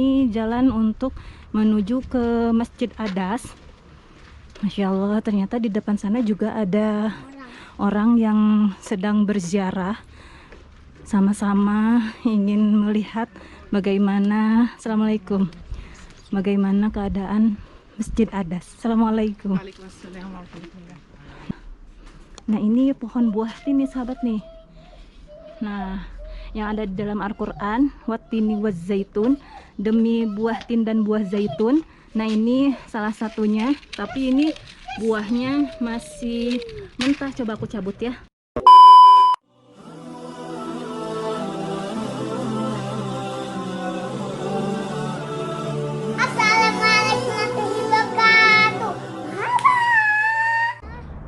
Ini jalan untuk menuju ke Masjid Adas. Masya Allah, ternyata di depan sana juga ada orang yang sedang berziarah. Sama-sama ingin melihat bagaimana, Assalamualaikum, bagaimana keadaan Masjid Adas. Assalamualaikum. Nah, ini pohon buah ini sahabat nih. Nah, yang ada di dalam Al-Quran, wattini wazzaitun, demi buah tin dan buah zaitun. Nah, ini salah satunya, tapi ini buahnya masih mentah. Coba aku cabut ya.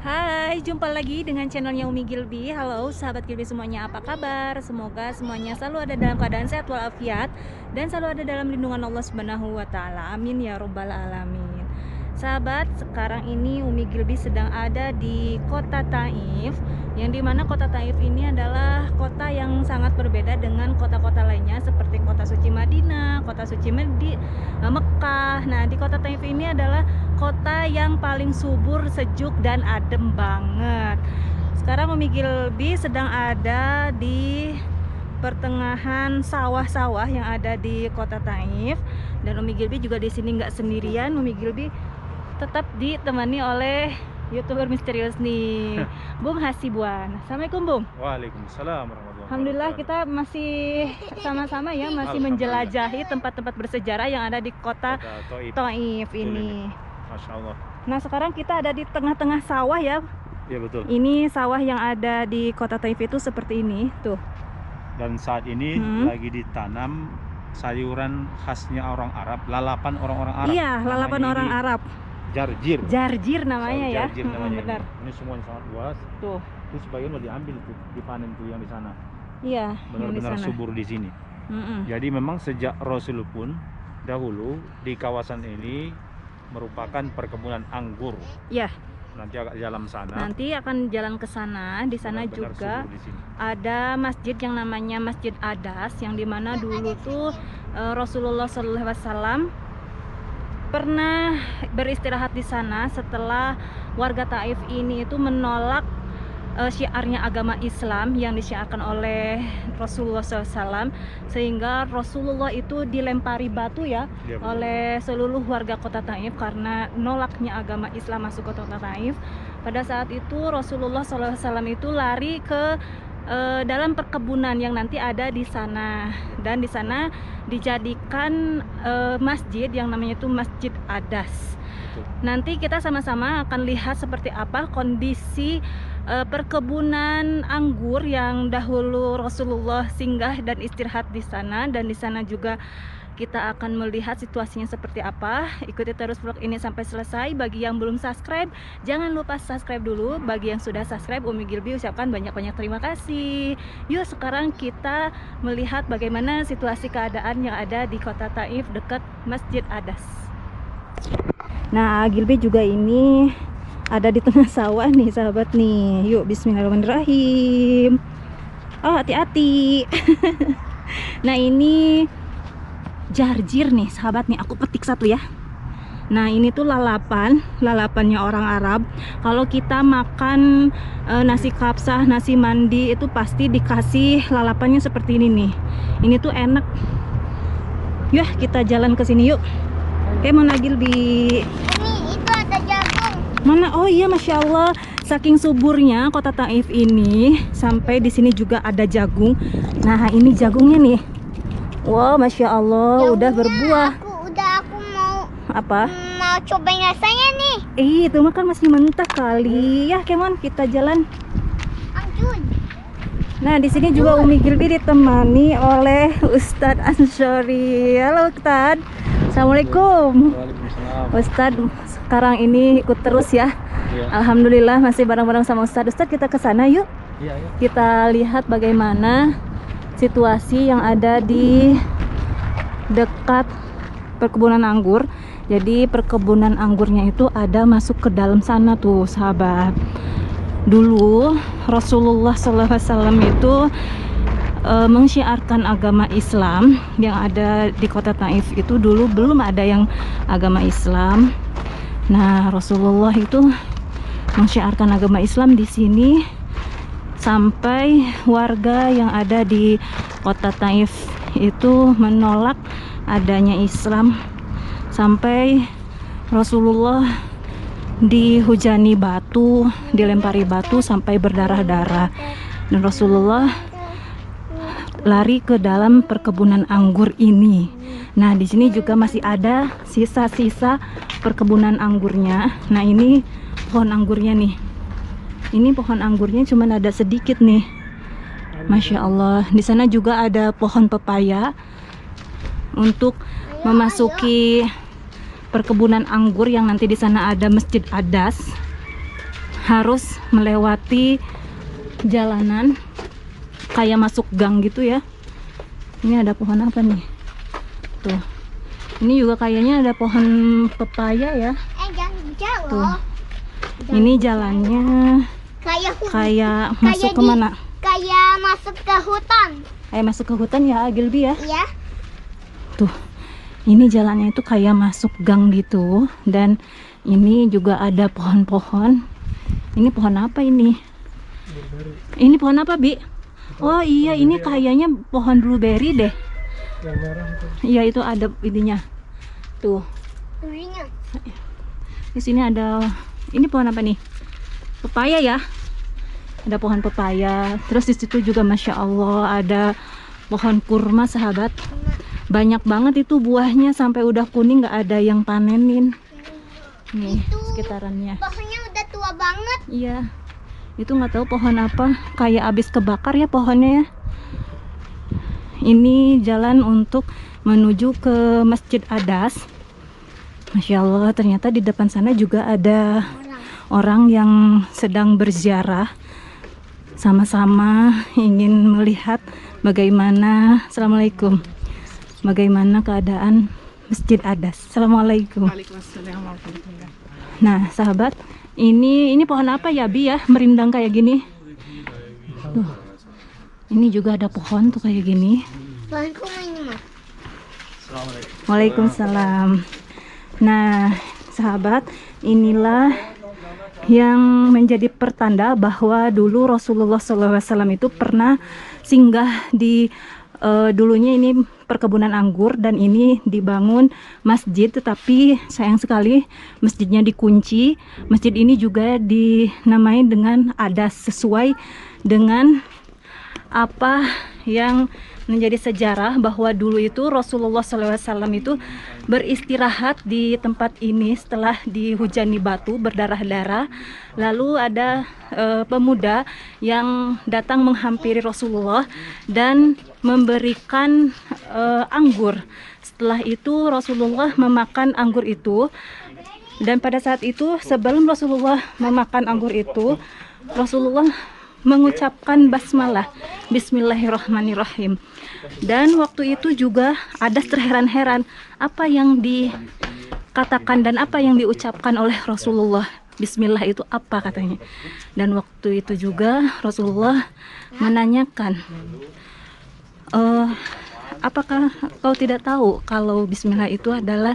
Hai, jumpa lagi dengan channelnya Umi Gilby. Halo sahabat Gilby semuanya, apa kabar? Semoga semuanya selalu ada dalam keadaan sehat walafiat dan selalu ada dalam lindungan Allah Subhanahu wa taala. Amin ya robbal alamin. Sahabat, sekarang ini Umi Gilby sedang ada di kota Taif, yang dimana kota Taif ini adalah kota yang sangat berbeda dengan kota-kota lainnya seperti kota suci Madinah, kota suci Mekah. Nah, di kota Taif ini adalah kota yang paling subur, sejuk, dan adem banget. Sekarang Umi Gilby sedang ada di pertengahan sawah-sawah yang ada di kota Taif, dan Umi Gilby juga di sini nggak sendirian. Umi Gilby tetap ditemani oleh YouTuber misterius nih, Bung Hasibuan. Assalamualaikum, Bung. Waalaikumsalam warahmatullahi Alhamdulillah, wabarakatuh. kita masih sama-sama ya, masih menjelajahi tempat-tempat bersejarah yang ada di kota Taif ini. Masya Allah. Nah, sekarang kita ada di tengah-tengah sawah ya. Iya betul. Ini sawah yang ada di kota Taif itu seperti ini tuh. Dan saat ini lagi ditanam sayuran khasnya orang Arab, lalapan orang-orang Arab. Iya, lalapan Namanya orang ini Arab. Jarjir. Jarjir namanya ya. Jarjir namanya. Benar. Ini semuanya sangat luas. Tuh. Itu sebagian udah diambil tuh, dipanen tuh yang di sana. Iya, Benar-benar subur di sini. Jadi memang sejak Rasul pun dahulu di kawasan ini merupakan perkebunan anggur. Iya. Nanti agak jalan sana. Nanti akan jalan ke sana. Di sana juga ada masjid yang namanya Masjid Adas, yang dimana dulu tuh Rasulullah SAW pernah beristirahat di sana setelah warga Taif ini itu menolak syiarnya agama Islam yang disiarkan oleh Rasulullah SAW, sehingga Rasulullah itu dilempari batu ya, oleh seluruh warga kota Taif karena nolaknya agama Islam masuk ke kota Taif. Pada saat itu Rasulullah SAW itu lari ke dalam perkebunan yang nanti ada di sana, dan di sana dijadikan masjid yang namanya itu Masjid Adas. Nanti kita sama-sama akan lihat seperti apa kondisi perkebunan anggur yang dahulu Rasulullah singgah dan istirahat di sana, dan di sana juga kita akan melihat situasinya seperti apa. Ikuti terus vlog ini sampai selesai. Bagi yang belum subscribe, jangan lupa subscribe dulu. Bagi yang sudah subscribe, Umi Gilby ucapkan banyak-banyak terima kasih. Yuk, sekarang kita melihat bagaimana situasi keadaan yang ada di kota Taif dekat Masjid Adas. Nah, Gilby juga ini ada di tengah sawah nih sahabat nih. Yuk, bismillahirrahmanirrahim. Oh, hati-hati. Nah, ini jarjir nih sahabat nih, aku petik satu ya. Nah, ini tuh lalapannya orang Arab. Kalau kita makan nasi kapsah, nasi mandi, itu pasti dikasih lalapannya seperti ini nih. Ini tuh enak. Yuk, kita jalan ke sini yuk. Oke, mana Gilby? Ini itu ada jagung. Mana? Oh iya, Masya Allah, saking suburnya kota Taif ini sampai di sini juga ada jagung. Nah, ini jagungnya nih. Wow, Masya Allah, Jagungnya udah berbuah. Aku mau Apa? Mau cobain rasanya nih. Itu mah kan masih mentah kali. Ya, kemon kita jalan. Anggun. Nah, di sini juga Umi Gilby ditemani oleh Ustadz Ansori. Halo Ustadz. Assalamualaikum. Waalaikumsalam. Ustadz sekarang ini ikut terus ya. Iya. Alhamdulillah masih bareng-bareng sama Ustadz. Ustadz, kita ke sana yuk. Iya, iya. Kita lihat bagaimana situasi yang ada di dekat perkebunan anggur. Jadi perkebunan anggurnya itu ada masuk ke dalam sana tuh sahabat. Dulu Rasulullah SAW itu mensyiarkan agama Islam yang ada di kota Taif itu dulu belum ada yang agama Islam. Nah, Rasulullah itu mensyiarkan agama Islam di sini sampai warga yang ada di kota Taif itu menolak adanya Islam, sampai Rasulullah dihujani batu, dilempari batu sampai berdarah-darah, dan Rasulullah lari ke dalam perkebunan anggur ini. Nah, di sini juga masih ada sisa-sisa perkebunan anggurnya. Nah, ini pohon anggurnya nih. Ini pohon anggurnya cuma ada sedikit nih. Masya Allah. Di sana juga ada pohon pepaya. Untuk memasuki perkebunan anggur yang nanti di sana ada Masjid Adas, harus melewati jalanan kayak masuk gang gitu ya. Ini ada pohon apa nih? Tuh. Ini juga kayaknya ada pohon pepaya ya. Jangan jauh. Tuh. Ini jalannya kayak masuk ke mana? Kayak masuk ke hutan. Kayak masuk ke hutan ya, Gilby ya? Iya. Tuh. Ini jalannya itu kayak masuk gang gitu, dan ini juga ada pohon-pohon. Ini pohon apa ini? Ini pohon apa, Bi? Oh iya, ini kayaknya pohon blueberry deh. Yang merah itu. Iya, itu ada ininya. Tuh. Durinya. Di sini ada, ini pohon apa nih? Pepaya ya. Ada pohon pepaya. Terus di situ juga Masya Allah ada pohon kurma, sahabat. Banyak banget itu buahnya sampai udah kuning, nggak ada yang panenin. Nih Itu sekitarannya. pohonnya udah tua banget. Iya. Itu nggak tahu pohon apa, kayak abis kebakar ya pohonnya ya. Ini jalan untuk menuju ke Masjid Adas. Masya Allah, ternyata di depan sana juga ada orang yang sedang berziarah, sama-sama ingin melihat bagaimana, Assalamualaikum, bagaimana keadaan Masjid Adas. Assalamualaikum. Nah, sahabat, ini pohon apa ya, Bi ya? Merindang kayak gini. Tuh. Ini juga ada pohon tuh kayak gini. Pohon kurma ini mah. Waalaikumsalam. Nah, sahabat, inilah yang menjadi pertanda bahwa dulu Rasulullah SAW itu pernah singgah di dulunya ini perkebunan anggur, dan ini dibangun masjid, tetapi sayang sekali masjidnya dikunci. Masjid ini juga dinamai dengan Adas sesuai dengan apa yang menjadi sejarah bahwa dulu itu Rasulullah SAW itu beristirahat di tempat ini setelah dihujani batu berdarah-darah. Lalu ada pemuda yang datang menghampiri Rasulullah dan memberikan anggur. Setelah itu Rasulullah memakan anggur itu, dan pada saat itu sebelum Rasulullah memakan anggur itu, Rasulullah mengucapkan basmalah, Bismillahirrahmanirrahim. Dan waktu itu juga Adas terheran-heran apa yang dikatakan dan apa yang diucapkan oleh Rasulullah. Bismillah itu apa katanya. Dan waktu itu juga Rasulullah menanyakan, apakah kau tidak tahu kalau Bismillah itu adalah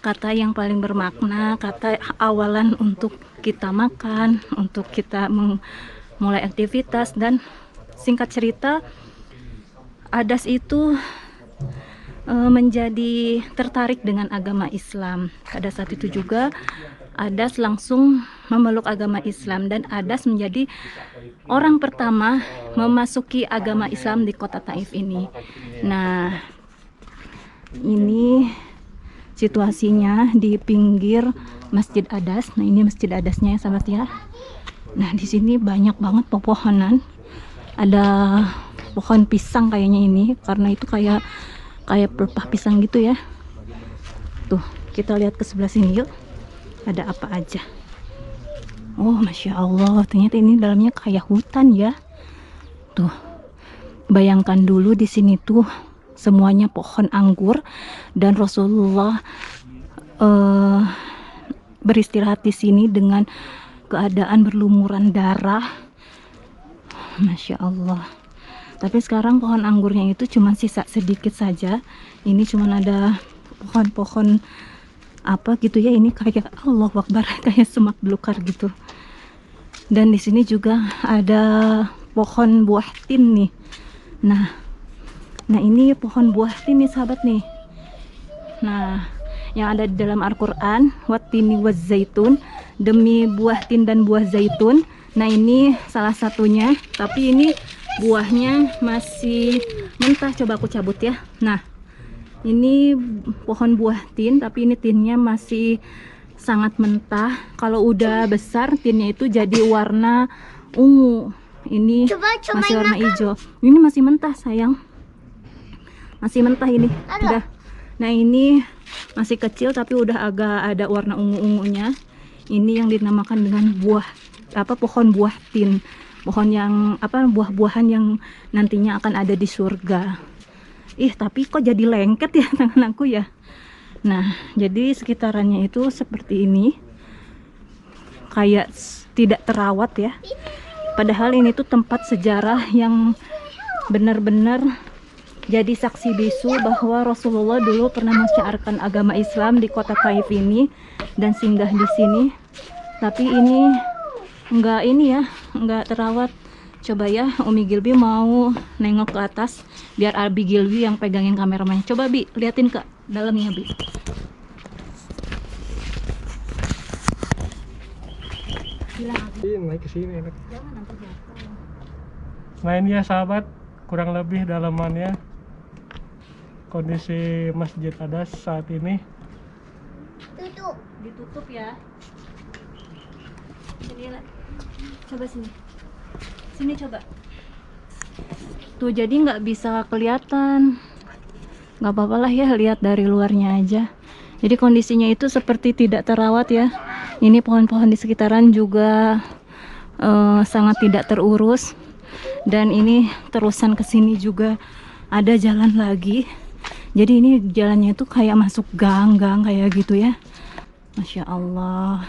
kata yang paling bermakna, kata awalan untuk kita makan, untuk kita mulai aktivitas. Dan singkat cerita, Adas itu menjadi tertarik dengan agama Islam. Pada saat itu juga Adas langsung memeluk agama Islam, dan Adas menjadi orang pertama memasuki agama Islam di kota Taif ini. Nah, ini situasinya di pinggir Masjid Adas. Nah, ini Masjid Adasnya ya, sahabat ya. Nah, di sini banyak banget pepohonan. Ada pohon pisang kayaknya ini, karena itu kayak pelepah pisang gitu ya. Tuh, kita lihat ke sebelah sini yuk. Ada apa aja? Oh, Masya Allah, ternyata ini dalamnya kayak hutan ya. Tuh, bayangkan dulu di sini tuh semuanya pohon anggur, dan Rasulullah beristirahat di sini dengan keadaan berlumuran darah. Masya Allah. Tapi sekarang pohon anggurnya itu cuma sisa sedikit saja. Ini cuma ada pohon-pohon apa gitu ya, ini kayak Allahu Akbar, kayak semak belukar gitu. Dan di sini juga ada pohon buah tin nih. Nah ini pohon buah tin nih sahabat nih. Nah, yang ada di dalam Al-Quran, wattini wazzaitun, demi buah tin dan buah zaitun. Nah ini salah satunya, tapi ini buahnya masih mentah. Coba aku cabut ya. Nah ini pohon buah tin, tapi ini tinnya masih sangat mentah. Kalau udah besar tinnya itu jadi warna ungu. Ini masih warna hijau. Ini masih mentah sayang, masih mentah ini udah. Nah ini masih kecil tapi udah agak ada warna ungu-ungunya. Ini yang dinamakan dengan buah pohon buah tin, pohon yang buah-buahan yang nantinya akan ada di surga. Tapi kok jadi lengket ya tangan aku ya. Nah jadi sekitarannya itu seperti ini, kayak tidak terawat ya, padahal ini tuh tempat sejarah yang benar-benar jadi saksi bisu bahwa Rasulullah dulu pernah mensyiarkan agama Islam di kota Taif ini dan singgah di sini. Tapi ini enggak terawat. Coba ya Umi Gilby mau nengok ke atas biar Abi Gilby yang pegangin kameranya. Coba Bi, liatin ke dalamnya Bi. Naik ke sini enak. Nah ini ya sahabat, kurang lebih dalamannya kondisi Masjid Adas saat ini. Ditutup ya. Sini lah. Coba sini. Sini coba. Tuh jadi nggak bisa kelihatan. Nggak apa-apa lah ya, lihat dari luarnya aja. Jadi kondisinya itu seperti tidak terawat ya. Ini pohon-pohon di sekitaran juga sangat tidak terurus. Dan ini terusan ke sini juga ada jalan lagi. Jadi ini jalannya itu kayak masuk gang-gang kayak gitu ya. Masya Allah.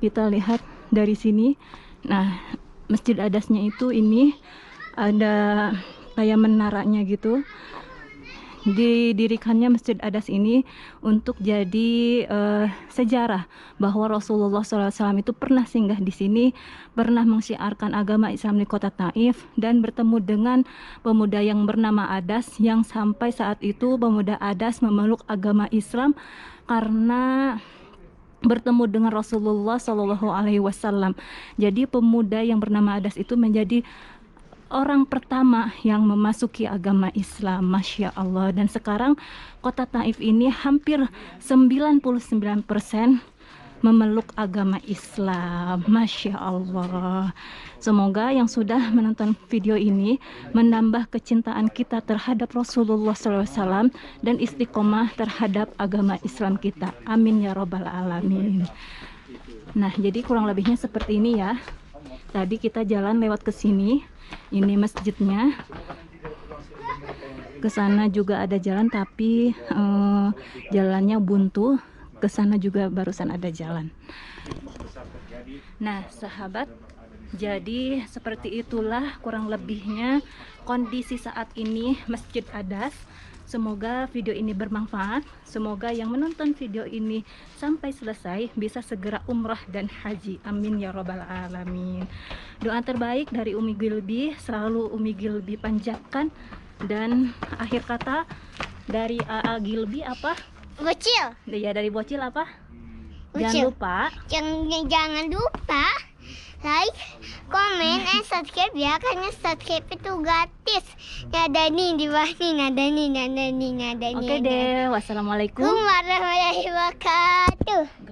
Kita lihat dari sini. Nah, Masjid Adasnya itu ini ada kayak menaranya gitu. Didirikannya Masjid Adas ini untuk jadi sejarah bahwa Rasulullah SAW itu pernah singgah di sini, pernah mensyiarkan agama Islam di kota Taif dan bertemu dengan pemuda yang bernama Adas, yang sampai saat itu pemuda Adas memeluk agama Islam karena bertemu dengan Rasulullah SAW. Jadi pemuda yang bernama Adas itu menjadi orang pertama yang memasuki agama Islam. Masya Allah. Dan sekarang kota Taif ini hampir 99% memeluk agama Islam. Masya Allah. Semoga yang sudah menonton video ini menambah kecintaan kita terhadap Rasulullah SAW dan istiqomah terhadap agama Islam kita. Amin ya robbal alamin. Nah jadi kurang lebihnya seperti ini ya. Tadi kita jalan lewat ke sini. Ini masjidnya. Ke sana juga ada jalan tapi jalannya buntu. Ke sana juga barusan ada jalan. Nah, sahabat, jadi seperti itulah kurang lebihnya kondisi saat ini Masjid Adas. Semoga video ini bermanfaat. Semoga yang menonton video ini sampai selesai bisa segera umrah dan haji. Amin ya robbal alamin. Doa terbaik dari Umi Gilby selalu Umi Gilby panjatkan. Dan akhir kata dari AA Gilby apa? Bocil. Ya dari bocil apa? Bocil. Jangan lupa Jangan lupa like, comment, and subscribe ya, karena subscribe itu gratis. Ada nih di bawah nih, ada nih. Oke deh, wassalamualaikum warahmatullahi wabarakatuh.